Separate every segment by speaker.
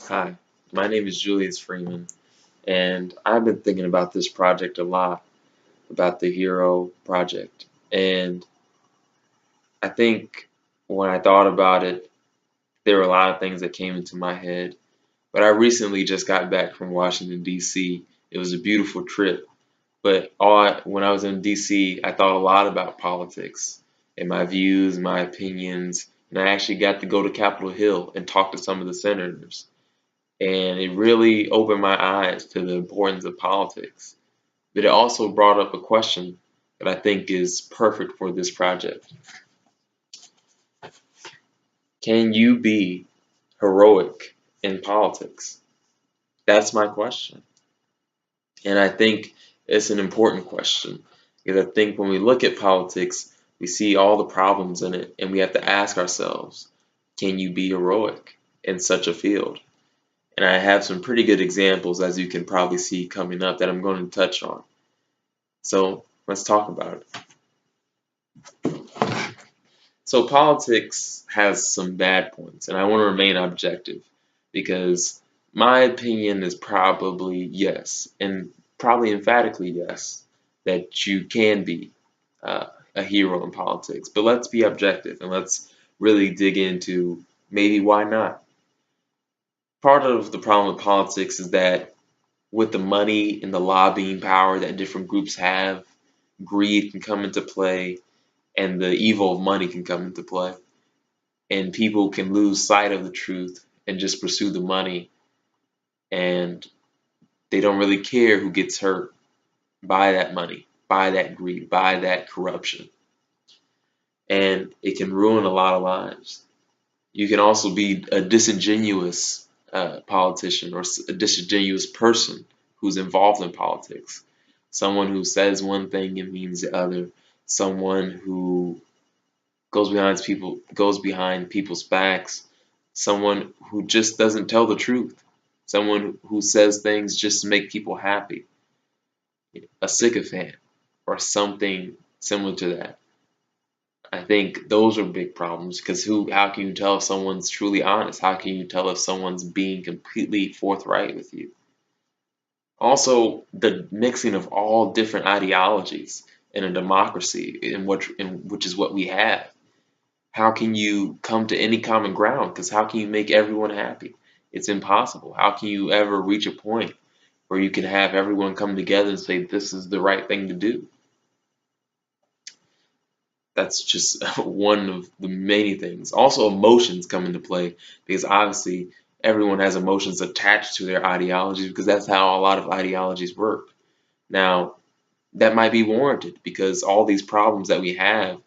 Speaker 1: Hi, my name is Julius Freeman, and I've been thinking about this project a lot, about the Hero project. And I think when I thought about it, there were a lot of things that came into my head. But I recently just got back from Washington, D.C. It was a beautiful trip, but when I was in D.C., I thought a lot about politics and my views, my opinions, and I actually got to go to Capitol Hill and talk to some of the senators. And it really opened my eyes to the importance of politics. But it also brought up a question that I think is perfect for this project. Can you be heroic in politics? That's my question. And I think it's an important question because I think when we look at politics, we see all the problems in it, and we have to ask ourselves, can you be heroic in such a field? And I have some pretty good examples, as you can probably see coming up, that I'm going to touch on. So let's talk about it. So politics has some bad points, and I want to remain objective because my opinion is probably yes, and probably emphatically yes, that you can be a hero in politics. But let's be objective and let's really dig into maybe why not. Part of the problem with politics is that with the money and the lobbying power that different groups have, greed can come into play and the evil of money can come into play. And people can lose sight of the truth and just pursue the money, and they don't really care who gets hurt by that money, by that greed, by that corruption. And it can ruin a lot of lives. You can also be a disingenuous politician or a disingenuous person who's involved in politics. Someone who says one thing and means the other. Someone who goes behind people's backs. Someone who just doesn't tell the truth. Someone who says things just to make people happy. A sycophant or something similar to that. I think those are big problems because how can you tell if someone's truly honest? How can you tell if someone's being completely forthright with you? Also, the mixing of all different ideologies in a democracy, which is what we have. How can you come to any common ground? Because how can you make everyone happy? It's impossible. How can you ever reach a point where you can have everyone come together and say this is the right thing to do? That's just one of the many things. Also, emotions come into play because obviously everyone has emotions attached to their ideologies because that's how a lot of ideologies work. Now, that might be warranted because all these problems that we have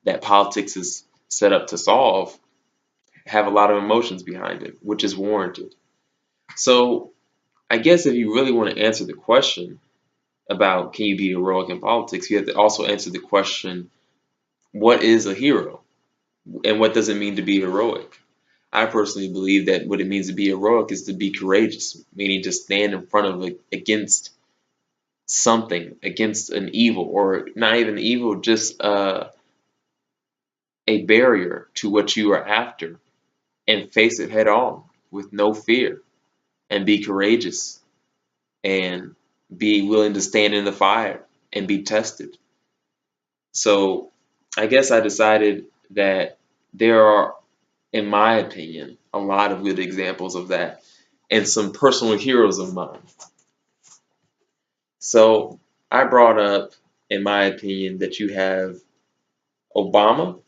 Speaker 1: that politics is set up to solve have a lot of emotions behind it, which is warranted. So, I guess if you really want to answer the question about can you be heroic in politics, you have to also answer the question, what is a hero? And what does it mean to be heroic? I personally believe that what it means to be heroic is to be courageous, meaning to stand in front of against something, against an evil, or not even evil, just a barrier to what you are after, and face it head on with no fear, and be courageous, and be willing to stand in the fire and be tested. So I guess I decided that there are, in my opinion, a lot of good examples of that and some personal heroes of mine. So I brought up, in my opinion, that you have Obama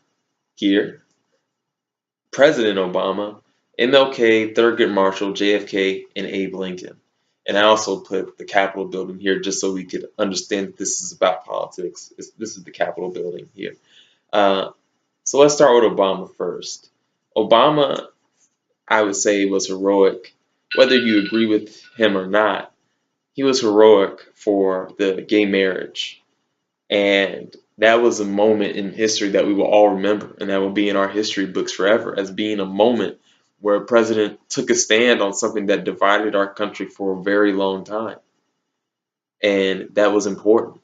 Speaker 1: here, President Obama, MLK, Thurgood Marshall, JFK, and Abe Lincoln. And I also put the Capitol building here just so we could understand that this is about politics. This is the Capitol building here. Uh, so let's start with Obama first. Obama, I would say, was heroic. Whether you agree with him or not, he was heroic for the gay marriage. And that was a moment in history that we will all remember, and that will be in our history books forever as being a moment where a president took a stand on something that divided our country for a very long time. And that was important.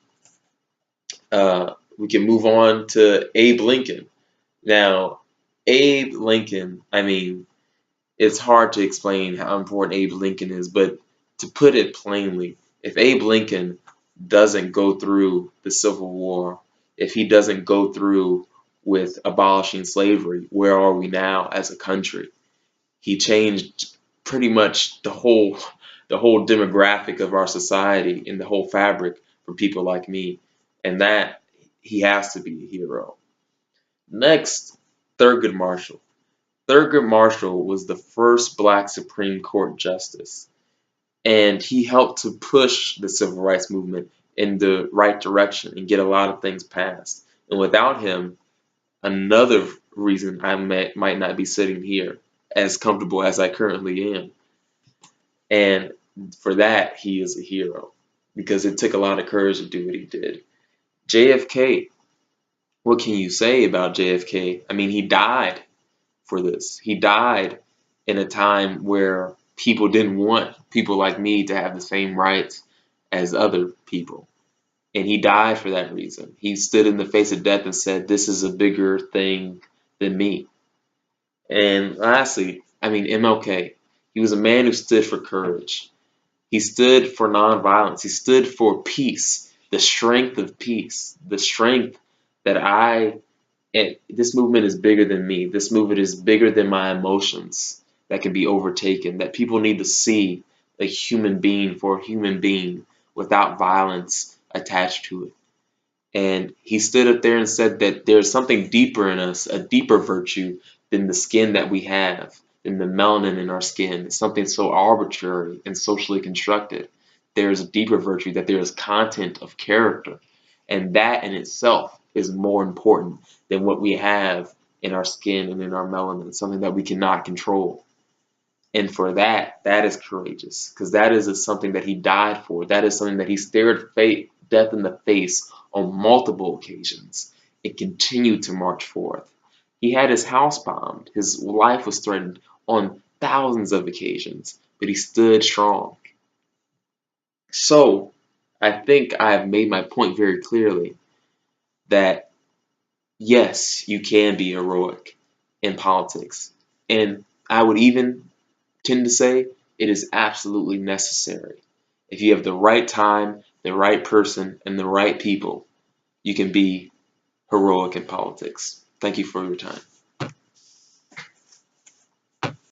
Speaker 1: We can move on to Abe Lincoln. Now, Abe Lincoln, I mean, it's hard to explain how important Abe Lincoln is, but to put it plainly, if Abe Lincoln doesn't go through the Civil War, if he doesn't go through with abolishing slavery, where are we now as a country? He changed pretty much the whole demographic of our society and the whole fabric for people like me, and that he has to be a hero. Next, Thurgood Marshall. Thurgood Marshall was the first Black Supreme Court justice, and he helped to push the civil rights movement in the right direction and get a lot of things passed. And without him, another reason I might not be sitting here as comfortable as I currently am. And for that, he is a hero because it took a lot of courage to do what he did. JFK, what can you say about JFK? I mean, he died for this. He died in a time where people didn't want people like me to have the same rights as other people. And he died for that reason. He stood in the face of death and said, "This is a bigger thing than me." And lastly, I mean, MLK. He was a man who stood for courage. He stood for nonviolence. He stood for peace, the strength of peace, the strength that this movement is bigger than me. This movement is bigger than my emotions that can be overtaken, that people need to see a human being for a human being without violence attached to it. And he stood up there and said that there's something deeper in us, a deeper virtue than the skin that we have, than the melanin in our skin. It's something so arbitrary and socially constructed. There's a deeper virtue, that there is content of character. And that in itself is more important than what we have in our skin and in our melanin, something that we cannot control. And for that, that is courageous, because that is something that he died for. That is something that he stared death in the face on multiple occasions and continued to march forth. He had his house bombed. His life was threatened on thousands of occasions, but he stood strong. So I think I have made my point very clearly that yes, you can be heroic in politics. And I would even tend to say it is absolutely necessary. If you have the right time, the right person, and the right people, you can be heroic in politics. Thank you for your time.